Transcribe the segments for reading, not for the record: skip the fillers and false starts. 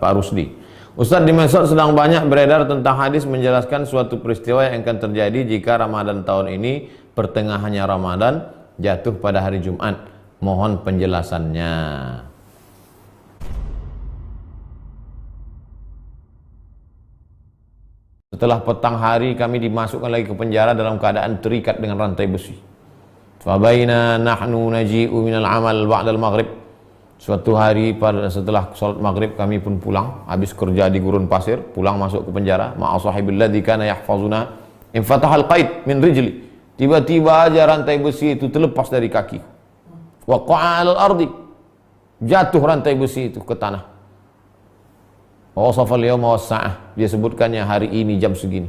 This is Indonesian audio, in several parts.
Pak Rusdi. Ustaz, di medsos sedang banyak beredar tentang hadis menjelaskan suatu peristiwa yang akan terjadi jika Ramadan tahun ini pertengahannya Ramadan jatuh pada hari Jumat. Mohon penjelasannya. Setelah petang hari kami dimasukkan lagi ke penjara dalam keadaan terikat dengan rantai besi. Fabaina nahnu naji'u minal amal ba'dal maghrib. Suatu hari setelah sholat maghrib kami pun pulang, habis kerja di gurun pasir, pulang masuk ke penjara. Ma'a sahibil ladzi kana yahfazuna infatahal qaid min rijli. Tiba-tiba aja rantai besi itu terlepas dari kaki. Waqa'a 'alal ardi. Jatuh rantai besi itu ke tanah. Wa wasafal yawma was-sa'ah. Dia sebutkannya hari ini jam segini.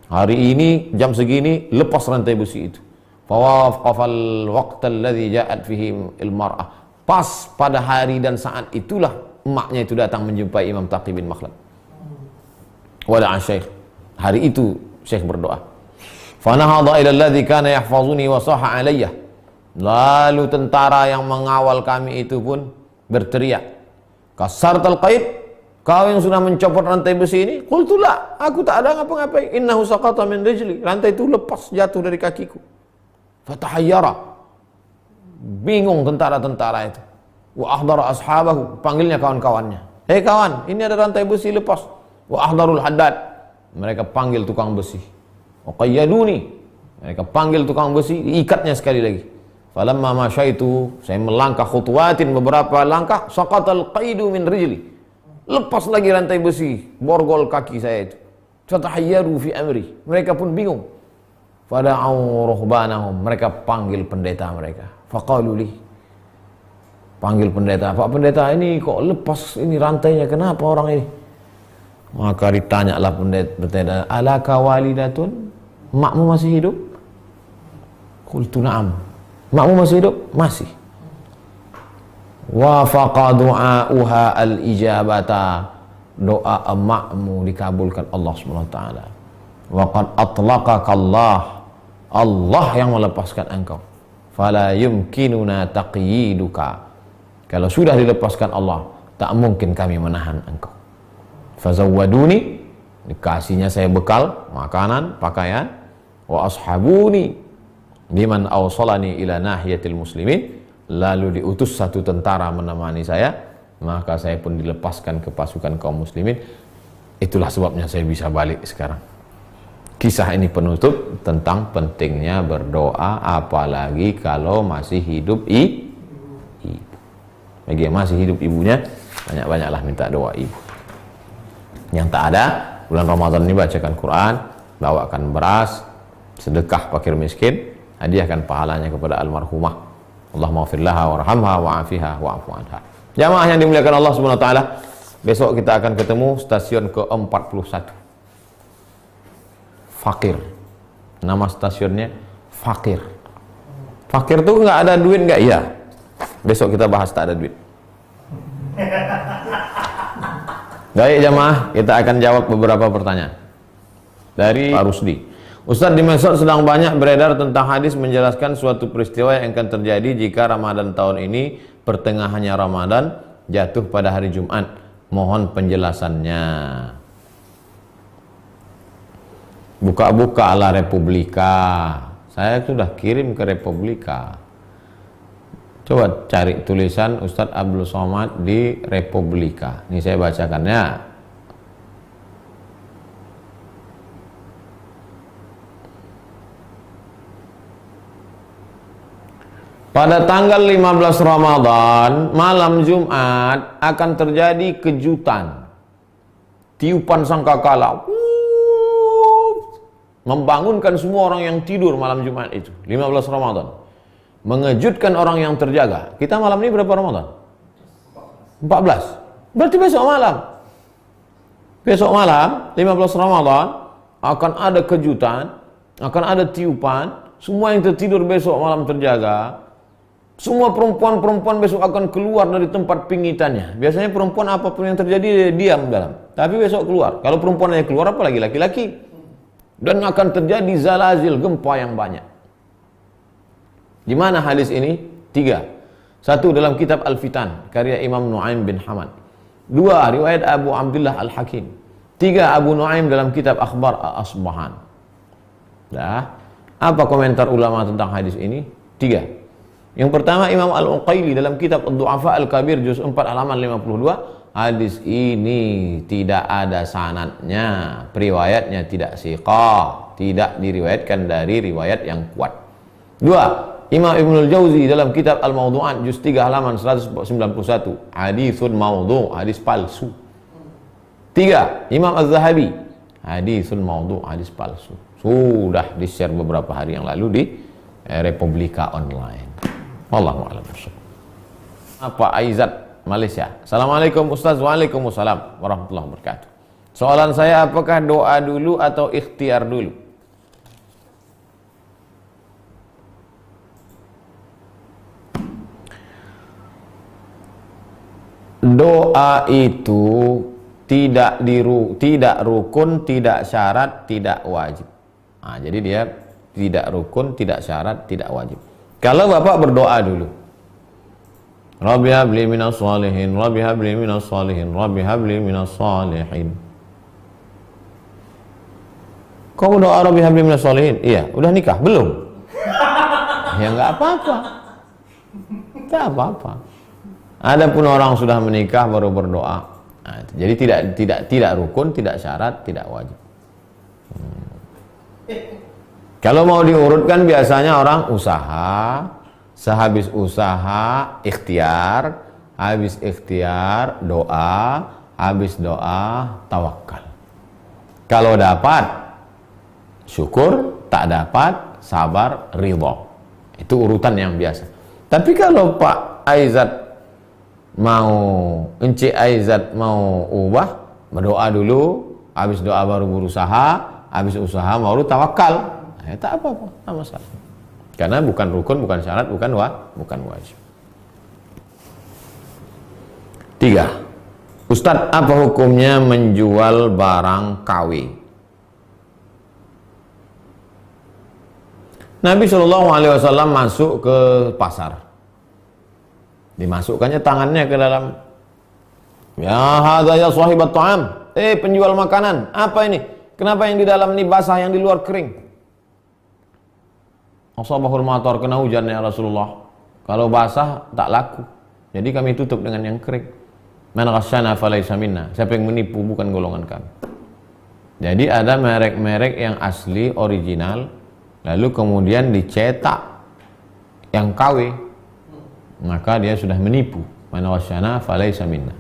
Hari ini jam segini lepas rantai besi itu. Fawaqafal waqtal ladzi ja'at fihi al-mar'ah. Pas pada hari dan saat itulah emaknya itu datang menjumpai Imam Taqi bin Makhlad. Wada'a Syekh. Hari itu Syekh berdoa. Fanahadha ila alladhi kana yahfazuni wa saha alayya. Lalu tentara yang mengawal kami itu pun berteriak, kasartal qaid, kau yang sudah mencopot rantai besi ini? Qultu la, aku tak ada ngapa-ngapain. Innahu saqata min rijli. Rantai itu lepas jatuh dari kakiku. Fatahayyara. Bingung tentara-tentara itu. Wa ahdara ashabahu, panggilnya kawan-kawannya. Hei kawan, ini ada rantai besi lepas. Wa ahdarul haddad, mereka panggil tukang besi. Wa qayyaduni, mereka panggil tukang besi, diikatnya sekali lagi. Falamma masyaitu, saya melangkah khutwatin beberapa langkah, saqatal qaidu min rijli. Lepas lagi rantai besi, borgol kaki saya itu. Fatahayyaru fi amri, mereka pun bingung. Fada'u ruhbanahum, mereka panggil pendeta mereka. Faqaluli, panggil pendeta, Pak pendeta ini kok lepas ini rantainya, kenapa orang ini? Maka ditanyalah pendeta, alaka walidatun, makmu masih hidup? Qultu na'am, makmu masih hidup? Masih. Wa faqa du'a'uha al-ijabata, doa emakmu dikabulkan Allah SWT. Wa qad atlaqaka Allah yang melepaskan engkau. Fala yumkinuna taqyiduka. Kalau sudah dilepaskan Allah, tak mungkin kami menahan engkau. Fazawwaduni, dikasihnya saya bekal, makanan, pakaian. Wa ashabuni liman awsalani ila nahiyatil muslimin. Lalu diutus satu tentara menemani saya, maka saya pun dilepaskan ke pasukan kaum muslimin. Itulah sebabnya saya bisa balik sekarang. Kisah ini penutup tentang pentingnya berdoa, apalagi kalau masih hidup ibu. Bagi yang masih hidup ibunya, banyak-banyaklah minta doa ibu. Yang tak ada, bulan Ramadan ini bacakan Quran, bawakan beras, sedekah fakir miskin, hadiahkan pahalanya kepada almarhumah. Allahumma ighfir laha warhamha wa'afiha wa'fu anha. Jamaah yang dimuliakan Allah Subhanahu wa taala, besok kita akan ketemu stasiun ke-41. Fakir. Nama stasiunnya Fakir. Fakir tuh nggak ada duit nggak? Iya. Besok kita bahas tak ada duit. Baik jamaah, kita akan jawab beberapa pertanyaan dari Pak Rusdi. Ustaz, di medsos sedang banyak beredar tentang hadis menjelaskan suatu peristiwa yang akan terjadi jika Ramadan tahun ini pertengahannya Ramadan jatuh pada hari Jumat. Mohon penjelasannya. Buka-buka ala Republika. Saya sudah kirim ke Republika. Coba cari tulisan Ustadz Abdul Somad di Republika. Ini saya bacakannya. Pada tanggal 15 Ramadan, malam Jumat akan terjadi kejutan. Tiupan sangkakala. Membangunkan semua orang yang tidur malam Jumat itu, 15 Ramadan. Mengejutkan orang yang terjaga. Kita malam ini berapa Ramadan? 14. Berarti besok malam. Besok malam, 15 Ramadan, akan ada kejutan, akan ada tiupan. Semua yang tertidur besok malam terjaga. Semua perempuan-perempuan besok akan keluar dari tempat pingitannya. Biasanya perempuan apapun yang terjadi dia diam dalam. Tapi besok keluar. Kalau perempuannya keluar, apalagi laki-laki. Dan akan terjadi zalazil, gempa yang banyak. Di mana hadis ini? 3. 1 dalam kitab Al-Fitan, karya Imam Nu'aim bin Hamad. Dua, riwayat Abu Abdullah Al-Hakim. Tiga, Abu Nuaim dalam kitab Akhbar Asbahan. Dah. Apa komentar ulama tentang hadis ini? Tiga. Yang pertama, Imam Al-Uqaili dalam kitab Ad-Du'afa Al-Kabir juz 4 halaman 52, hadis ini tidak ada sanadnya, periwayatnya tidak siqah, tidak diriwayatkan dari riwayat yang kuat. Dua, Imam Ibnul Jauzi dalam kitab Al-Mawdu'at juz 3 halaman 191, hadisun maudhu', hadis palsu. Tiga, Imam Az-Zahabi, hadisun maudhu', hadis palsu. Sudah di-share beberapa hari yang lalu di Republika Online. Wallahu a'lam bishawab. Pak Aizat, Malaysia. Assalamualaikum Ustaz. Waalaikumsalam warahmatullahi wabarakatuh. Soalan saya, apakah doa dulu atau ikhtiar dulu? Doa itu tidak rukun, tidak syarat, tidak wajib. Nah, jadi dia tidak rukun, tidak syarat, tidak wajib. Kalau Bapak berdoa dulu, Rabbi habli minas salihin, Rabbi habli minas salihin, Rabbi habli minas salihin. Kau berdoa Rabbi habli minas salihin? Iya, udah nikah? Belum? Ya nggak apa-apa. Nggak apa-apa. Adapun orang sudah menikah baru berdoa. Nah, jadi tidak rukun, tidak syarat, tidak wajib. Kalau mau diurutkan biasanya orang usaha, sehabis usaha ikhtiar, habis ikhtiar doa, habis doa tawakal. Kalau dapat syukur, tak dapat sabar, ridho. Itu urutan yang biasa. Tapi kalau Pak Aizat mau, Encik Aizat mau ubah, berdoa dulu, habis doa baru berusaha, habis usaha baru tawakal. Ya, tak apa-apa, tak masalah. Karena bukan rukun, bukan syarat, bukan wajib. Tiga, Ustadz, apa hukumnya menjual barang KW? Nabi SAW masuk ke pasar. Dimasukkannya tangannya ke dalam. Ya hadza ya sahibat ta'am. Penjual makanan, apa ini? Kenapa yang di dalam ini basah, yang di luar kering? Asabahul matar, kena hujan ya Rasulullah. Kalau basah tak laku. Jadi kami tutup dengan yang kering. Man ghasyana falaysa minna. Siapa yang menipu bukan golongan kami. Jadi ada merek-merek yang asli, original, lalu kemudian dicetak yang KW. Maka dia sudah menipu. Man ghasyana falaysa minna.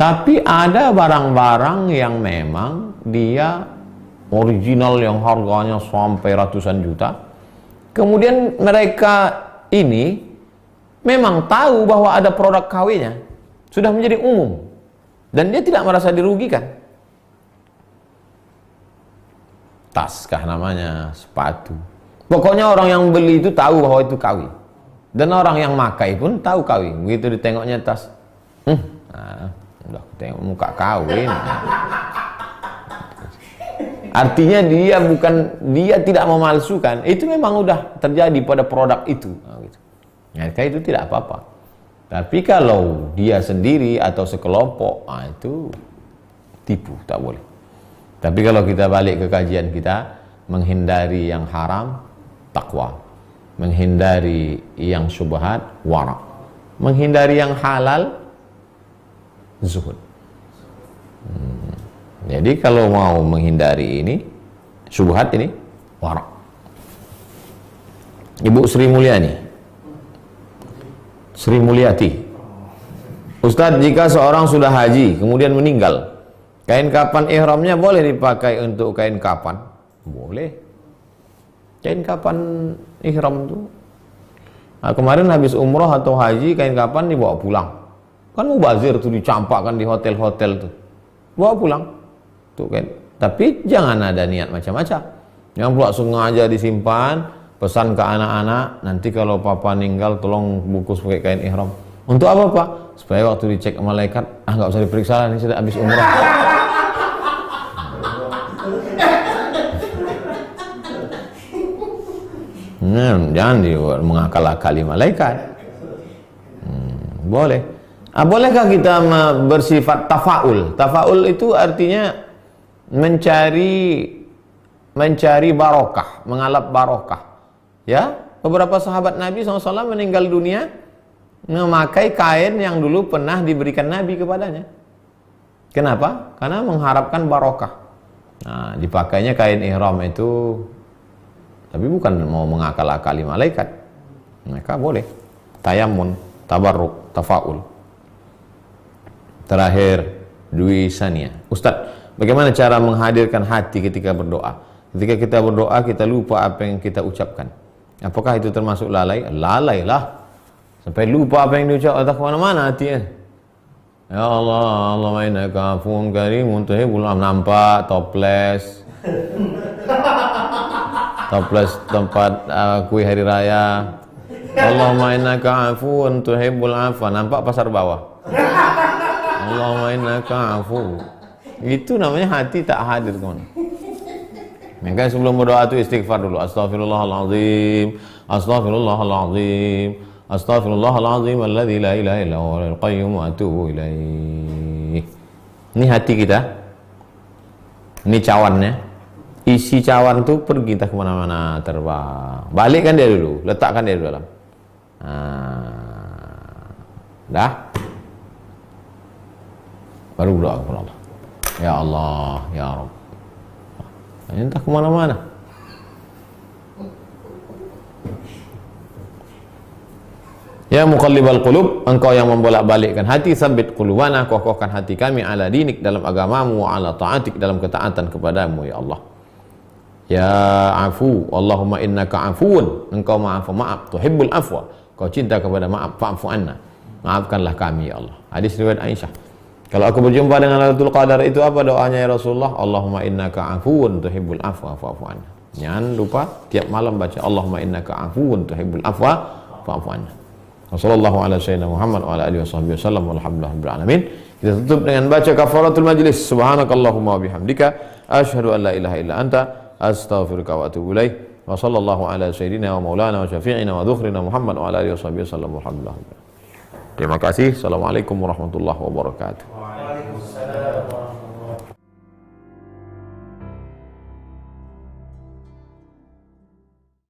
Tapi ada barang-barang yang memang dia original yang harganya sampai ratusan juta. Kemudian mereka ini memang tahu bahwa ada produk KW-nya, sudah menjadi umum, dan dia tidak merasa dirugikan. Tas kah namanya, sepatu. Pokoknya orang yang beli itu tahu bahwa itu KW, dan orang yang makai pun tahu KW. Begitu ditengoknya tas, udah tengok muka KW. Artinya dia tidak memalsukan. Itu memang udah terjadi pada produk itu. Maka itu tidak apa-apa. Tapi kalau dia sendiri atau sekelompok, itu tipu, tak boleh. Tapi kalau kita balik ke kajian kita, menghindari yang haram, takwa. Menghindari yang syubhat, wara. Menghindari yang halal, zuhud. Jadi kalau mau menghindari ini, syubhat ini, wara. Ibu Sri Mulyani, Sri Mulyati. Ustadz, jika seorang sudah haji kemudian meninggal, kain kapan ihramnya boleh dipakai untuk kain kapan? Boleh. Kain kapan ihram itu? Nah, kemarin habis umroh atau haji, kain kapan dibawa pulang. Kan mubazir tuh, dicampakkan di hotel-hotel tuh. Bawa pulang. Tuh kan. Tapi jangan ada niat macam-macam. Yang pula sengaja disimpan, pesan ke anak-anak, nanti kalau papa meninggal tolong bungkus pakai kain ihram. Untuk apa, Pak? Supaya waktu dicek malaikat, nggak usah diperiksa lah, ini sudah habis umrah. Jangan mengakal-akali malaikat. Boleh. Bolehkah kita bersifat tafaul? Tafaul itu artinya mencari barokah, mengalap barokah. Ya, beberapa sahabat Nabi SAW meninggal dunia memakai kain yang dulu pernah diberikan Nabi kepadanya. Kenapa? Karena mengharapkan barokah. Nah, dipakainya kain ihram itu, tapi bukan mau mengakal-akali malaikat. Mereka boleh tayamun, tabarruk, tafaul. Terakhir, Dwi Sania. Ustadz, bagaimana cara menghadirkan hati ketika berdoa? Ketika kita berdoa, kita lupa apa yang kita ucapkan. Apakah itu termasuk lalai? Lalai lah. Sampai lupa apa yang diucap, atau kemana-mana hatinya. Ya Allah, Allahumma innaka afuwwun karimun tuhibbul afwa. Nampak, toples. Toples tempat kue hari raya. Allahumma innaka afuwwun tuhibbul afwa. Nampak pasar bawah. Allahumma innaka afu. Itu namanya hati tak hadir, teman. Maka sebelum berdoa itu istighfar dulu. Astaghfirullahaladzim, astaghfirullahaladzim, astaghfirullahaladzim alladzi la ilaha illa huwal qayyum wa atubu ilaih. Ini hati kita. Ini cawannya. Isi cawan tuh pergi entah kemana-mana, terbang. Balikkan dia dulu, letakkan dia di dalam. Dah. Baru berdoa kepada Allah. Ya Allah, ya Rabb. Entah kemana-mana. Ya muqallibal qulub, engkau yang membolak-balikkan hati, sabbit qulubana, kokohkan hati kami ala dinik, dalam agamamu, wa ala ta'atik, dalam ketaatan kepadamu, ya Allah. Ya afu, Allahumma innaka afuun, engkau maaf, tuhibbul afwa, kau cinta kepada maaf, fa'fu anna, maafkanlah kami, ya Allah. Hadis riwayat Aisyah. Kalau aku berjumpa dengan Lailatul Qadar, itu apa doanya ya Rasulullah? Allahumma innaka afuun tuhibbul afwa fa'fu anna. Jangan lupa tiap malam baca Allahumma innaka afuun tuhibbul afwa fa'fu anna. Wassallallahu ala sayyidina Muhammad wa ala alihi wasallam walhamdulillahirabbil alamin. Kita tutup dengan baca kafaratul majlis. Subhanakallahumma wa bihamdika asyhadu an la ilaha illa anta astaghfiruka wa atubu ilaik. Wa sallallahu ala sayyidina wa maulana wa syafi'ina wa dhukhrina Muhammad wa ala alihi wasallam walhamdulillah. Terima kasih. Assalamualaikum warahmatullahi wabarakatuh.